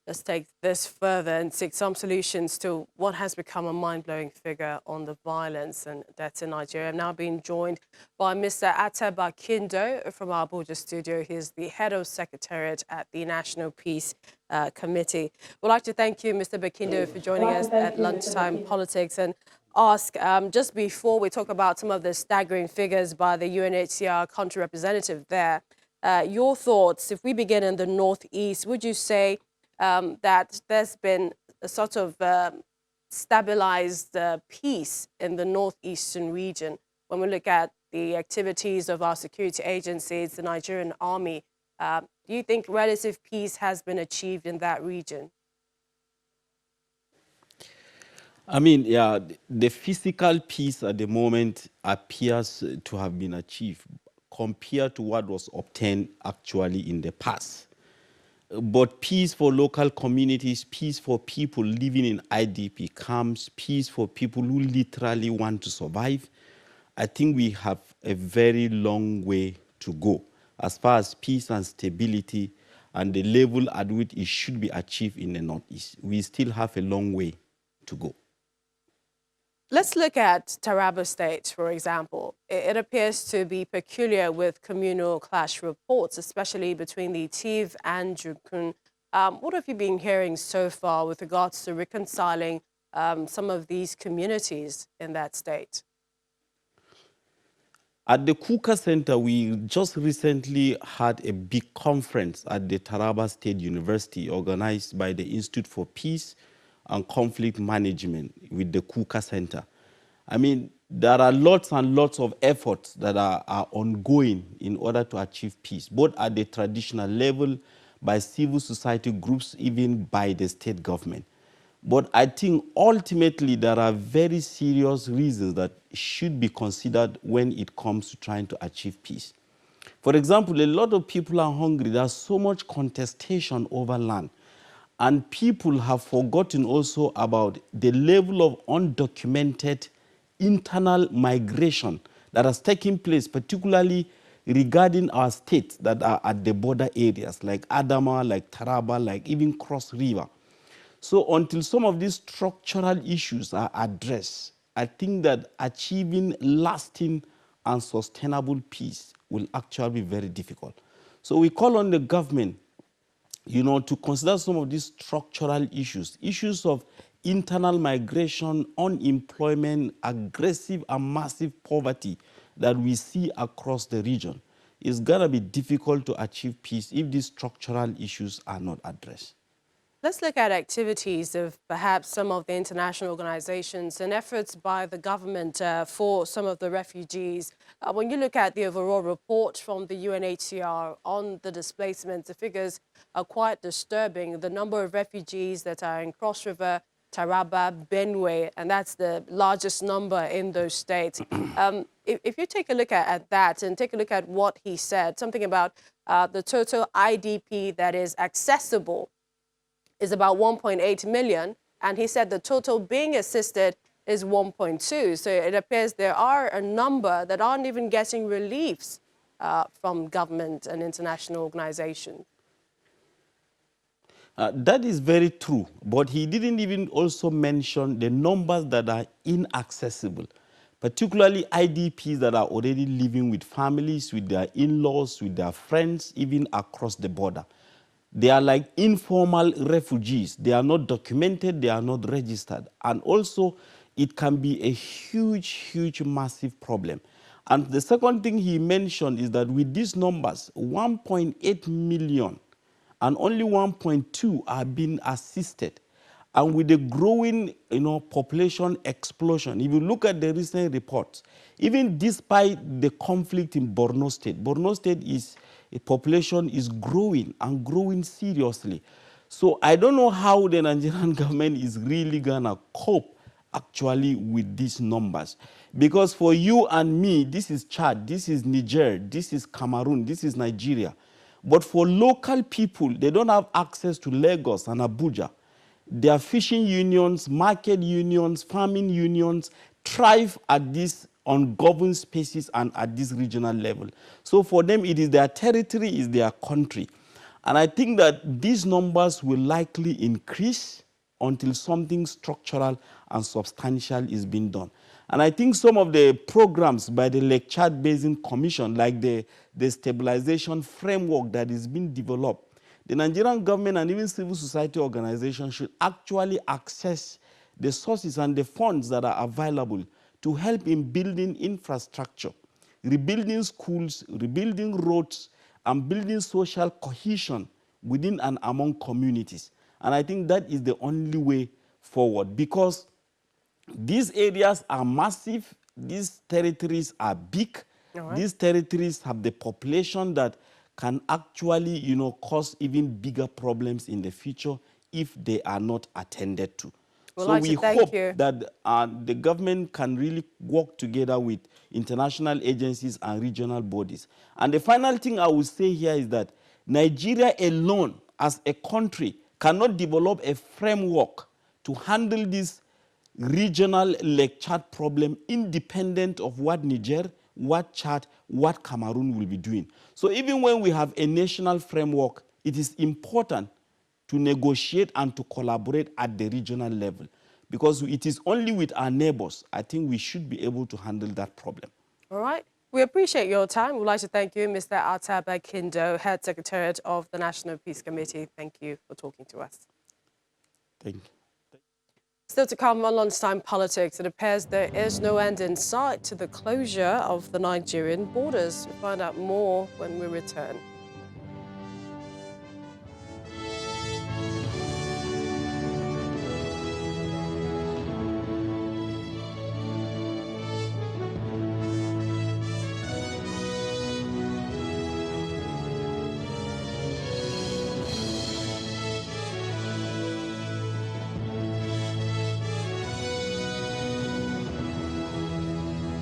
Let's take this further and seek some solutions to what has become a mind-blowing figure on the violence and deaths in Nigeria. I'm now being joined by Mr. Ateba Kindo from our Abuja studio. He's the head of secretariat at the National Peace Committee. We'd like to thank you, Mr. Bakindo, for joining us at Lunchtime Politics, and ask, just before we talk about some of the staggering figures by the UNHCR country representative there, your thoughts. If we begin in the Northeast, would you say that there's been a sort of stabilized peace in the northeastern region when we look at the activities of our security agencies, the Nigerian army? Do you think relative peace has been achieved in that region? I mean, yeah, the physical peace at the moment appears to have been achieved compared to what was obtained actually in the past. But peace for local communities, peace for people living in IDP camps, peace for people who literally want to survive, I think we have a very long way to go as far as peace and stability and the level at which it should be achieved in the Northeast. We still have a long way to go. Let's look at Taraba State, for example. It appears to be peculiar with communal clash reports, especially between the Tiv and Jukun. What have you been hearing so far with regards to reconciling some of these communities in that state? At the Kuka Center, we just recently had a big conference at the Taraba State University organized by the Institute for Peace and Conflict Management with the Kuka Center. I mean, there are lots and lots of efforts that are ongoing in order to achieve peace, both at the traditional level, by civil society groups, even by the state government. But I think ultimately there are very serious reasons that should be considered when it comes to trying to achieve peace. For example, a lot of people are hungry. There's so much contestation over land. And people have forgotten also about the level of undocumented internal migration that has taken place, particularly regarding our states that are at the border areas, like Adama, like Taraba, like even Cross River. So until some of these structural issues are addressed, I think that achieving lasting and sustainable peace will actually be very difficult. So we call on the government, to consider some of these structural issues of internal migration, unemployment, aggressive and massive poverty that we see across the region. It's going to be difficult to achieve peace if these structural issues are not addressed. Let's look at activities of perhaps some of the international organizations and efforts by the government for some of the refugees. When you look at the overall report from the UNHCR on the displacement, the figures are quite disturbing. The number of refugees that are in Cross River, Taraba, Benue, and that's the largest number in those states. If you take a look at that and take a look at what he said, something about the total IDP that is accessible is about 1.8 million, and he said the total being assisted is 1.2. So it appears there are a number that aren't even getting reliefs from government and international organizations. That is very true, but he didn't even also mention the numbers that are inaccessible, particularly IDPs that are already living with families, with their in-laws, with their friends, even across the border. They are like informal refugees. They are not documented, they are not registered. And also, it can be a huge, huge, massive problem. And the second thing he mentioned is that with these numbers, 1.8 million, and only 1.2 are being assisted. And with the growing population explosion, if you look at the recent reports, even despite the conflict in Borno State is a population is growing and growing seriously. So I don't know how the Nigerian government is really gonna cope actually with these numbers. Because for you and me, this is Chad, this is Niger, this is Cameroon, this is Nigeria. But for local people, they don't have access to Lagos and Abuja. Their fishing unions, market unions, farming unions thrive at these ungoverned spaces and at this regional level. So for them, it is their territory, is their country. And I think that these numbers will likely increase until something structural and substantial is being done. And I think some of the programs by the Lake Chad Basin Commission, like the stabilization framework that is being developed, the Nigerian government and even civil society organizations should actually access the sources and the funds that are available to help in building infrastructure, rebuilding schools, rebuilding roads, and building social cohesion within and among communities. And I think that is the only way forward, because these areas are massive, these territories are big, these territories have the population that can actually, cause even bigger problems in the future if they are not attended to. Well, So we thank hope you. that the government can really work together with international agencies and regional bodies. And the final thing I would say here is that Nigeria alone, as a country, cannot develop a framework to handle this regional Lake Chad problem independent of what Niger, what Chad, what Cameroon will be doing. So even when we have a national framework, it is important to negotiate and to collaborate at the regional level, because it is only with our neighbors, I think we should be able to handle that problem. All right. We appreciate your time. We'd like to thank you, Mr. Ataba Kindo, Head Secretariat of the National Peace Committee. Thank you for talking to us. Thank you. Still to come on Lunchtime Politics, it appears there is no end in sight to the closure of the Nigerian borders. We'll find out more when we return.